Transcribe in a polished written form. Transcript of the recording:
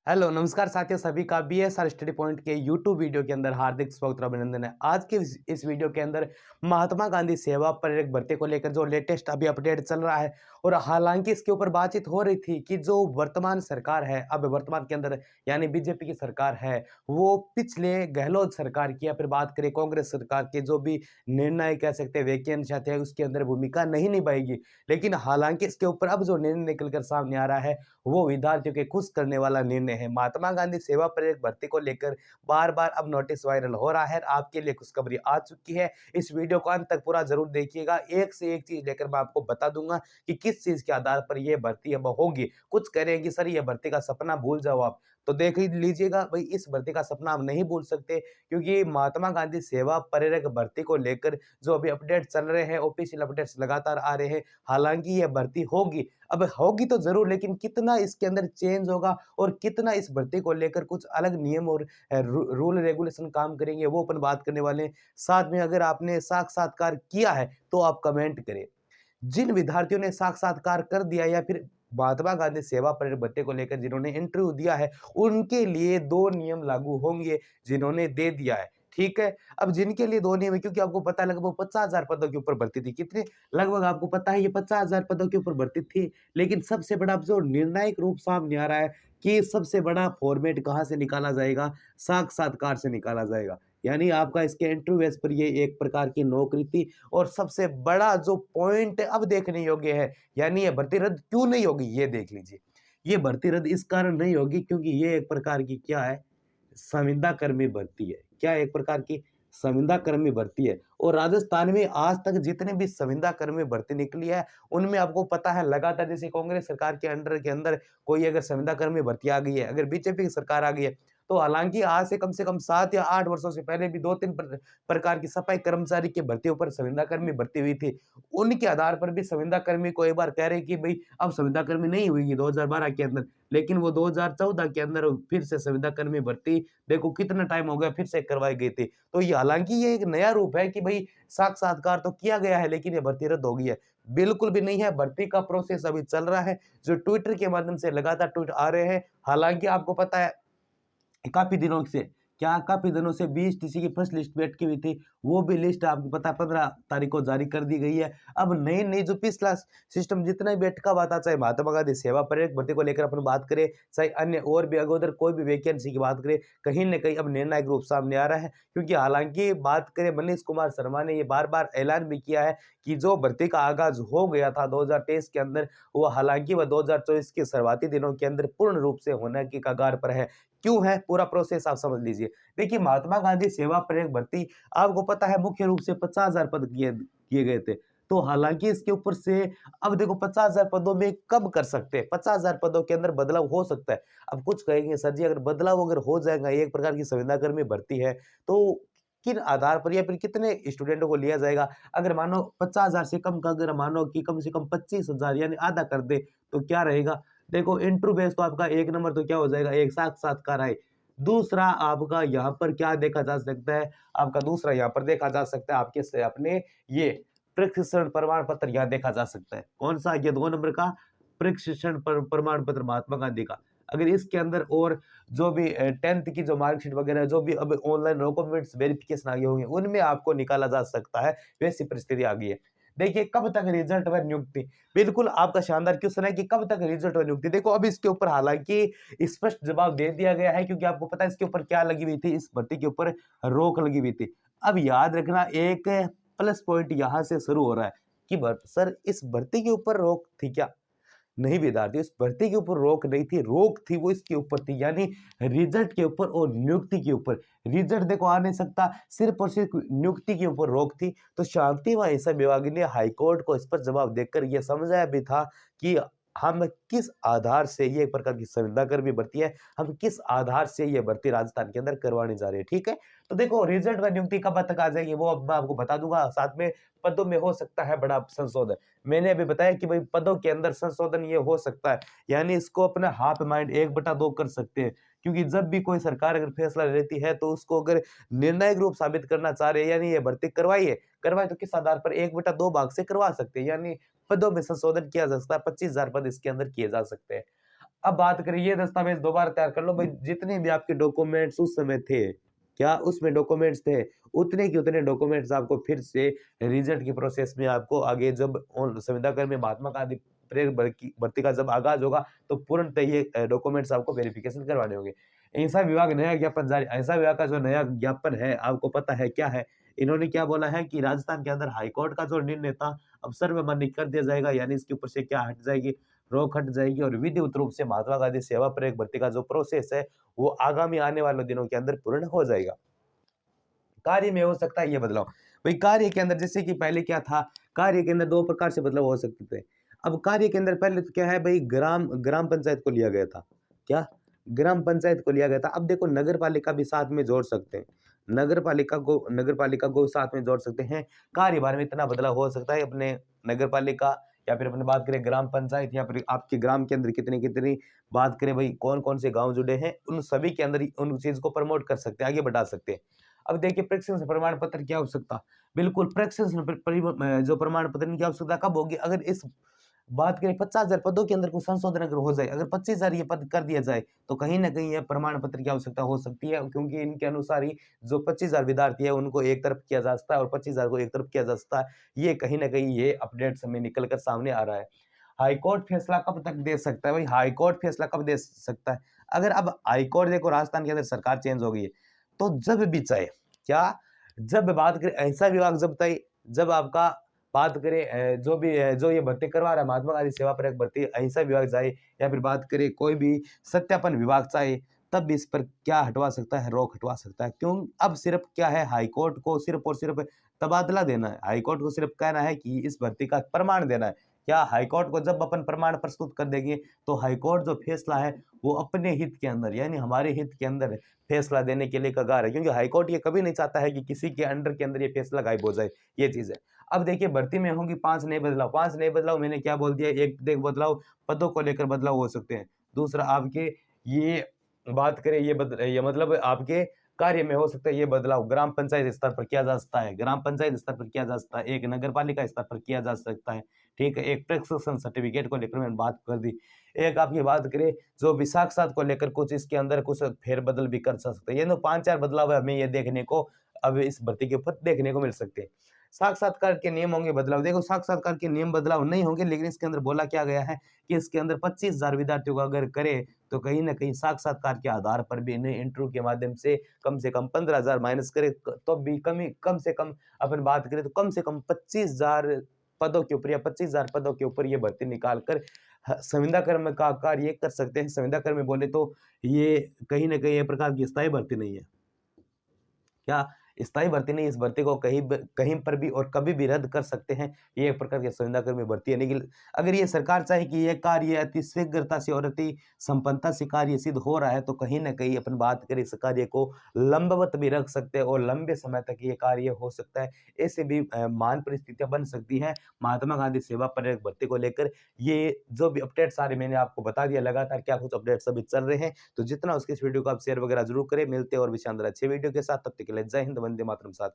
Hello नमस्कार साथियों, सभी का बीएसआर स्टडी पॉइंट के यूट्यूब वीडियो के अंदर हार्दिक स्वागत और अभिनंदन है। आज के इस वीडियो के अंदर महात्मा गांधी सेवा प्रेरक भर्ती को लेकर जो लेटेस्ट अभी अपडेट चल रहा है, और हालांकि इसके ऊपर बातचीत हो रही थी कि जो वर्तमान सरकार है, अब वर्तमान के अंदर यानी बीजेपी की सरकार है, वो पिछले गहलोत सरकार की या फिर बात करें कांग्रेस सरकार के जो भी निर्णय कह सकते हैं वैकेंसी है उसके अंदर भूमिका नहीं निभाएगी। लेकिन हालांकि इसके ऊपर अब जो निर्णय निकलकर सामने आ रहा है वो विद्यार्थियों के खुश करने वाला निर्णय है। महात्मा गांधी सेवा प्रेरक भर्ती को लेकर बार-बार अब नोटिस वायरल हो रहा है। आपके लिए खुशखबरी आ चुकी है। इस वीडियो को अंत तक पूरा ज़रूर देखिएगा। एक से एक चीज़ लेकर मैं आपको बता दूँगा कि किस चीज़ के आधार पर ये भर्ती अब होगी। कुछ कह रहे हैं कि सर ये भर्ती का सपना भूल जाओ आप। तो देख ही लीजिएगा भई, इस भर्ती का सपना आप नहीं भूल सकते, क्योंकि महात्मा गांधी सेवा प्रेरक भर्ती को लेकर जो अभी अपडेट चल रहे हैं, ऑफिशियल अपडेट्स लगातार आ रहे हैं। हालाँकि ये भर्ती होगी। अब होगी तो ज़रूर, लेकिन कितना इसके अंदर चेंज होगा और कितना इस भर्ती को लेकर कुछ अलग नियम और रूल रेगुलेशन काम करेंगे, वो अपन बात करने वाले हैं। साथ में अगर आपने साक्षात्कार किया है तो आप कमेंट करें। जिन विद्यार्थियों ने साक्षात्कार कर दिया या फिर महात्मा गांधी सेवा प्रेरक भत्ते को लेकर जिन्होंने इंटरव्यू दिया है, उनके लिए 2 नियम लागू होंगे जिन्होंने दे दिया है, ठीक है? अब जिनके लिए 2 नियम है, क्योंकि आपको पता है लगभग 50,000 पदों के ऊपर भर्ती थी। कितने? लगभग आपको पता है ये 50,000 पदों के ऊपर भर्ती थी। लेकिन सबसे बड़ा अब जो निर्णायक रूप सामने आ रहा है कि सबसे बड़ा फॉर्मेट कहाँ से निकाला जाएगा? साक्षात्कार से निकाला जाएगा। यानी आपका इसके इंटरव्यू बेस पर ये एक प्रकार की नौकरी थी। और सबसे बड़ा जो पॉइंट अब देखने योग्य है, यानी ये भर्ती रद्द क्यों नहीं होगी, ये देख लीजिए। ये भर्ती रद्द इस कारण नहीं होगी क्योंकि ये एक प्रकार की क्या है, संविदा कर्मी भर्ती है। क्या एक प्रकार की संविदा कर्मी भर्ती है। और राजस्थान में आज तक जितने भी संविदा कर्मी भर्ती निकली है, उनमें आपको पता है लगातार जैसे कांग्रेस सरकार के अंडर के अंदर कोई अगर संविदा कर्मी भर्ती आ गई है, अगर बीजेपी की सरकार आ गई है, तो हालांकि आज से कम 7 या 8 वर्षों से पहले भी 2-3 प्रकार की सफाई कर्मचारी की भर्तियों पर संविदा कर्मी भर्ती हुई थी। उनके आधार पर भी संविदा कर्मी को एक बार कह रहे कि भाई अब संविदा कर्मी नहीं हुई 2012 के अंदर, लेकिन वो 2014 के अंदर फिर से संविदा कर्मी भर्ती, देखो कितना टाइम हो गया, फिर से करवाई गई थी। तो ये हालांकि ये एक नया रूप है कि भाई साक्षात्कार तो किया गया है लेकिन ये भर्ती रद्द हो गई है। बिल्कुल भी नहीं है, भर्ती का प्रोसेस अभी चल रहा है। जो ट्विटर के माध्यम से लगातार ट्वीट आ रहे हैं, हालांकि आपको पता है काफ़ी दिनों से 20 टीसी की फर्स्ट लिस्ट भी अटकी हुई थी। वो भी लिस्ट आपको पता है 15 तारीख को जारी कर दी गई है। अब नई-नई जो पिछला सिस्टम जितना भी अटका हुआ था, चाहे महात्मा गांधी सेवा प्रेरक भर्ती को लेकर अपन बात करें, चाहे अन्य और भी अगोदर कोई भी वैकेंसी की बात करें, कहीं न कहीं अब निर्णायक रूप सामने आ रहा है। क्योंकि हालाँकि बात करें, मनीष कुमार शर्मा ने ये बार-बार ऐलान भी किया है कि जो भर्ती का आगाज़ हो गया था 2023 के अंदर, वो हालाँकि वह 2024 के शुरुआती दिनों के अंदर पूर्ण रूप से होने की कगार पर है। क्यों है? पूरा प्रोसेस आप समझ लीजिए। देखिए, महात्मा गांधी सेवा प्रेरक भर्ती आपको पता है मुख्य रूप से 50,000 पद किए किए गए थे। तो हालाँकि इसके ऊपर से अब देखो 50,000 पदों में कब कर सकते हैं? 50,000 पदों के अंदर बदलाव हो सकता है। अब कुछ कहेंगे सर जी, अगर बदलाव अगर हो जाएगा, एक प्रकार की संविदा कर्मी भर्ती है, तो किन आधार पर या फिर कितने स्टूडेंटों को लिया जाएगा? अगर मानो 50,000 से कम का अगर मानो कि कम से कम 25,000 यानी आधा कर दे, तो क्या रहेगा? देखो इंटरव्यू बेस तो आपका 1 नंबर तो क्या हो जाएगा, एक साक्षात्कार आए। दूसरा आपका यहाँ पर क्या देखा जा सकता है, आपका दूसरा यहाँ पर देखा जा सकता है आपके से अपने ये प्रशिक्षण प्रमाण पत्र यहाँ देखा जा सकता है। कौन-सा? ये 2 नंबर का प्रशिक्षण प्रमाण पत्र महात्मा गांधी का। अगर इसके अंदर और जो भी 10th की जो मार्कशीट वगैरह जो भी अब ऑनलाइन डॉक्यूमेंट्स वेरिफिकेशन आगे होंगे, उनमें आपको निकाला जा सकता है, वैसी परिस्थिति आ गई है। देखिए कब तक रिजल्ट व नियुक्ति, बिल्कुल आपका शानदार क्वेश्चन है कि कब तक रिजल्ट व नियुक्ति। देखो अब इसके ऊपर हालाँकि स्पष्ट जवाब दे दिया गया है, क्योंकि आपको पता है इसके ऊपर क्या लगी हुई थी, इस भर्ती के ऊपर रोक लगी हुई थी। अब याद रखना एक प्लस पॉइंट यहाँ से शुरू हो रहा है कि सर इस भर्ती के ऊपर रोक थी क्या? नहीं विद्यार्थी, इस भर्ती के ऊपर रोक नहीं थी, रोक थी वो इसके ऊपर थी, यानी रिजल्ट के ऊपर और नियुक्ति के ऊपर। रिजल्ट देखो आ नहीं सकता, सिर्फ और सिर्फ नियुक्ति के ऊपर रोक थी। तो शांति व हिसाब विभाग ने हाईकोर्ट को इस पर जवाब देकर यह समझाया भी था कि हम किस आधार से ये एक प्रकार की संविदा कर्मी भर्ती है, हम किस आधार से ये भर्ती राजस्थान के अंदर करवाने जा रहे हैं, ठीक है? तो देखो रिजल्ट व नियुक्ति कब तक आ जाएगी वो अब मैं आपको बता दूंगा। साथ में पदों में हो सकता है बड़ा संशोधन। मैंने अभी बताया कि भाई पदों के अंदर संशोधन ये हो सकता है, यानी इसको अपना हाफ माइंड 1/2 कर सकते हैं। क्योंकि जब भी कोई सरकार अगर फैसला लेती है तो उसको अगर निर्णायक रूप साबित करना चाह रहे हैं, यानी ये भर्ती करवाए तो किस आधार पर 1/2 भाग से करवा सकते हैं, यानी पदों में संशोधन किया जा सकता है, 25,000 पद इसके अंदर किए जा सकते हैं। अब बात करें ये दस्तावेज दोबारा तैयार कर लो भाई, जितने भी आपके डॉक्यूमेंट्स उस समय थे, क्या उसमें डॉक्यूमेंट्स थे, उतने के उतने डॉक्यूमेंट्स आपको फिर से रिजल्ट की प्रोसेस में आपको आगे जब संविदा कर्मी महात्मा गांधी प्रेरक भर्ती का जब आगाज होगा, तो पूर्णतः ये डॉक्यूमेंट्स आपको वेरिफिकेशन करवाने होंगे। ऐसा विभाग नया ज्ञापन जारी, ऐसा विभाग का जो नया ज्ञापन है, आपको पता है क्या है? इन्होंने क्या बोला है कि राजस्थान के अंदर हाईकोर्ट का जो निर्णय था, अब सर्वमान्य कर दिया जाएगा, यानी इसके ऊपर से क्या हट जाएगी, रोक हट जाएगी और विधिवत रूप से महात्मा गांधी सेवा प्रेरक भर्ती का जो प्रोसेस है, वो आगामी आने वाले दिनों के अंदर पूर्ण हो जाएगा। कार्य में हो सकता है ये बदलाव। भाई कार्य के अंदर जैसे कि पहले क्या था, कार्य के अंदर 2 प्रकार से बदलाव हो सकते थे। अब कार्य के अंदर पहले तो क्या है भाई, ग्राम ग्राम पंचायत को लिया गया था। क्या? ग्राम पंचायत को लिया गया था। अब देखो नगर पालिका भी साथ में जोड़ सकते हैं। नगर पालिका को साथ में जोड़ सकते हैं। कार्यभार में इतना बदलाव हो सकता है अपने नगर पालिका या फिर अपनी बात करें ग्राम पंचायत या फिर आपके ग्राम के अंदर कितनी-कितनी बात करें भाई कौन-कौन से गाँव जुड़े हैं, उन सभी के अंदर ही उन चीज़ को प्रमोट कर सकते हैं, आगे बढ़ा सकते हैं। अब देखिए प्रेक्षण प्रमाण पत्र की आवश्यकता, बिल्कुल प्रेक्षण जो प्रमाण पत्र की आवश्यकता कब होगी, अगर इस बात करें 50,000 पदों के अंदर कुछ संशोधन अगर हो जाए, अगर 25,000 ये पद कर दिया जाए, तो कहीं न कहीं ये प्रमाण पत्र की आवश्यकता हो सकती है, क्योंकि इनके अनुसार ही जो 25,000 विद्यार्थी है उनको एक तरफ किया जा सकता है और 25,000 को एक तरफ किया जा सकता है। ये कहीं न कहीं ये अपडेट समय निकल कर सामने आ रहा है। हाईकोर्ट फैसला कब तक दे सकता है? भाई हाईकोर्ट फैसला कब दे सकता है? अगर अब हाईकोर्ट देखो राजस्थान के अंदर सरकार चेंज हो गई है, तो जब भी चाहे क्या? जब बात करें ऐसा विभाग जब आपका बात करें जो ये भर्ती करवा रहा है महात्मा गांधी सेवा परक भर्ती ऐसा विभाग चाहे या फिर बात करें कोई भी सत्यापन विभाग चाहे, तब भी इस पर क्या हटवा सकता है, रोक हटवा सकता है। क्यों? अब सिर्फ क्या है, हाईकोर्ट को सिर्फ और सिर्फ तबादला देना है। हाईकोर्ट को सिर्फ कहना है कि इस भर्ती का प्रमाण देना है। क्या हाईकोर्ट को जब अपन प्रमाण प्रस्तुत कर देंगे, तो हाईकोर्ट जो फैसला है वो अपने हित के अंदर यानी हमारे हित के अंदर फैसला देने के लिए कगार है, क्योंकि हाईकोर्ट ये कभी नहीं चाहता है कि किसी के अंडर के अंदर ये फैसला गायब हो जाए, ये चीज है। अब देखिए भर्ती में होंगी 5 नए बदलाव मैंने क्या बोल दिया, एक देख बदलाव पदों को लेकर बदलाव हो सकते हैं। दूसरा आपके ये बात करें ये मतलब आपके कार्य में हो सकता है ये बदलाव ग्राम पंचायत स्तर पर किया जा सकता है, ग्राम पंचायत स्तर पर किया जा सकता है, एक नगर पालिका स्तर पर किया जा सकता है। ठीक है, एक प्रशिक्षण सर्टिफिकेट को लेकर मैंने बात कर दी। एक आपकी बात करें जो भी साक्षात को लेकर कुछ इसके अंदर कुछ फेरबदल भी कर सकते हैं। ये 5-4 बदलाव हमें ये देखने को अब इस भर्ती के ऊपर देखने को मिल सकते हैं। साक्षात्कार के नियम होंगे बदलाव, देखो साक्षात्कार के नियम बदलाव नहीं होंगे, लेकिन इसके अंदर बोला क्या गया है कि इसके अंदर 25,000 विद्यार्थियों को अगर करे, तो कहीं न कहीं साक्षात्कार के आधार पर भी इन्हें इंटरव्यू के माध्यम से कम 15,000 माइनस करे तो भी कम से कम अपन बात करें तो कम से कम 25,000 पदों के ऊपर या 25,000 पदों के ऊपर ये भर्ती निकाल कर संविदा कर्म का कार्य कर सकते हैं। संविदा कर्मी बोले तो ये कहीं न कहीं एक प्रकार की स्थायी भर्ती नहीं है। क्या स्थायी भर्ती नहीं, इस भर्ती को कहीं पर भी और कभी भी रद्द कर सकते हैं। ये एक प्रकार की संविदाकर्मी भर्ती है, लेकिन अगर ये सरकार चाहे कि ये कार्य अति शीघ्रता से और अति संपन्नता से कार्य सिद्ध हो रहा है, तो कहीं न कहीं अपन बात करें इस कार्य को लंबवत भी रख सकते हैं और लंबे समय तक ये कार्य हो सकता है। ऐसे भी महान परिस्थितियाँ बन सकती हैं महात्मा गांधी सेवा पर्यटक भर्ती को लेकर। ये जो भी अपडेट सारे मैंने आपको बता दिया, लगातार क्या कुछ अपडेट्स अभी चल रहे हैं, तो जितना उसके इस वीडियो को आप शेयर वगैरह ज़रूर करें। मिलते हैं और भी शानदार अच्छे वीडियो के साथ, तब तक के लिए जय हिंद, वंदे मातरम साथियों।